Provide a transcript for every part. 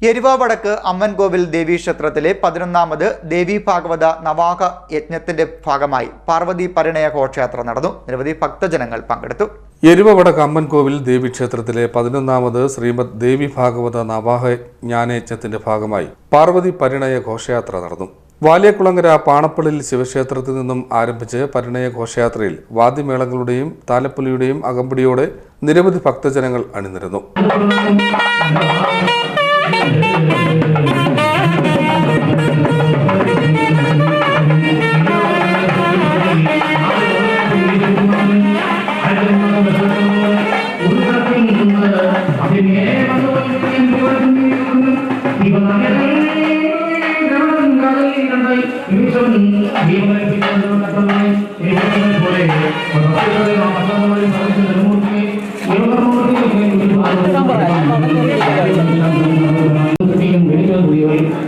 എരുവ വടക്ക് അമ്മൻകോവിൽ ദേവീക്ഷേത്രത്തിലെ 11ാമത് ദേവി ഭാഗവത നവാഹ യജ്ഞത്തിന്റെ ഭാഗമായി പാർവതി പരിണയ ഘോഷയാത്ര നടന്നു. നിരവധി ഭക്തജനങ്ങൾ പങ്കെടുത്തു. എരുവ വടക്ക് അമ്മൻകോവിൽ ദേവീക്ഷേത്രത്തിലെ 11ാമത് ശ്രീമദ് ദേവി ഭാഗവത നവാഹ ജ്ഞാനയജ്ഞത്തിന്റെ ഭാഗമായി പാർവതി പരിണയ ഘോഷയാത്ര നടന്നു. വാലിയക്കുളങ്ങര പാണപ്പള്ളിൽ ശിവക്ഷേത്രത്തിൽ നിന്നും ആരംഭിച്ച് പരിണയ ഘോഷയാത്രയിൽ വാദ്യമേളങ്ങളുടെയും താലപ്പൊലിയുടെയും അകമ്പടിയോടെ നിരവധി ഭക്തജനങ്ങൾ അണിനിരന്നു.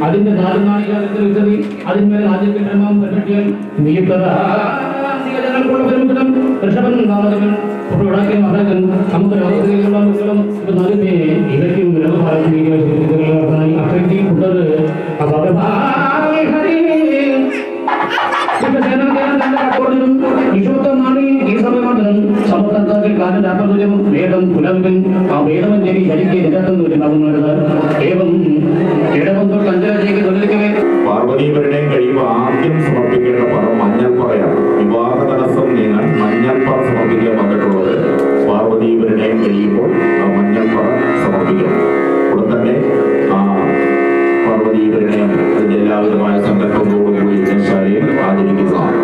അതിന്റെ അതിന്മേൽ ആദ്യത്തെ ക്രമം പറ്റിയാൽ ഋഷഭൻ നാമകൻ ഉടക്കി മഹാജൻ നമുക്ക് ലോകത്തിലുള്ള മക്കളും ഇപ്പൊ നാലുമേ ഇവയ്ക്കും അഫക്തി കൂട്ടത് വിശുദ്ധമാണ് ഈ സമയമാണ് സമർത്ഥത്തിൽ കാലം രാത്രം വേദം പുലമ്പൻ ആ വേദമഞ്ചേരി ശരിക്ക് നിരത്തുന്നുണ്ടാവുന്നത് ഏവം ഇടവന്തൂർ കഞ്ചരാജയ്ക്ക് തൊഴിലിക്കവേ പാർവതീപരുടെയും കഴിയുമ്പോൾ ആദ്യം സമർപ്പിക്കേണ്ട പദം മഞ്ഞൾപ്പറയാണ്. വിവാഹ തടസ്സം നീങ്ങാൻ മഞ്ഞൾപ്പറ സമർപ്പിക്കാൻ വന്നിട്ടുള്ളത് പാർവതീപരുടെയും കഴിയുമ്പോൾ ആ മഞ്ഞൾപ്പറ സമർപ്പിക്കണം. ഉടൻ തന്നെ ആ പാർവതീപരുടെയും അതിന്റെ എല്ലാവിധമായ സങ്കല്പത്തോടുകൂടി യജ്ഞശാലയിൽ ആചരിക്കുന്നതാണ്.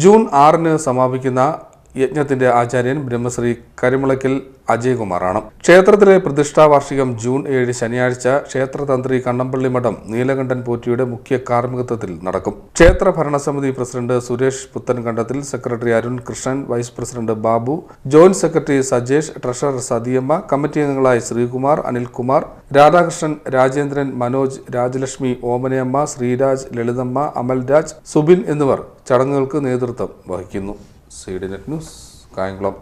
ജൂൺ 6 സമാപിക്കുന്ന യജ്ഞത്തിന്റെ ആചാര്യൻ ബ്രഹ്മശ്രീ കരിമുളയ്ക്കൽ അജയ്കുമാറാണ്. ക്ഷേത്രത്തിലെ പ്രതിഷ്ഠാ വാർഷികം ജൂൺ 7 ശനിയാഴ്ച ക്ഷേത്രതന്ത്രി കണ്ണമ്പള്ളി മഠം നീലകണ്ഠൻ പോറ്റിയുടെ മുഖ്യ കാർമ്മികത്വത്തിൽ നടക്കും. ക്ഷേത്ര ഭരണസമിതി president Suresh Puthenkandathil, secretary Arun Krishnan, vice president Babu, joint secretary Sajesh, treasurer Sathiyamma, committee അംഗങ്ങളായി ശ്രീകുമാർ, അനിൽകുമാർ, രാധാകൃഷ്ണൻ, രാജേന്ദ്രൻ, മനോജ്, രാജലക്ഷ്മി, ഓമനയമ്മ, ശ്രീരാജ്, ലളിതമ്മ, അമൽരാജ്, സുബിൻ എന്നിവർ ചടങ്ങുകൾക്ക് നേതൃത്വം വഹിക്കുന്നു. CDNet news, Kayamkulam.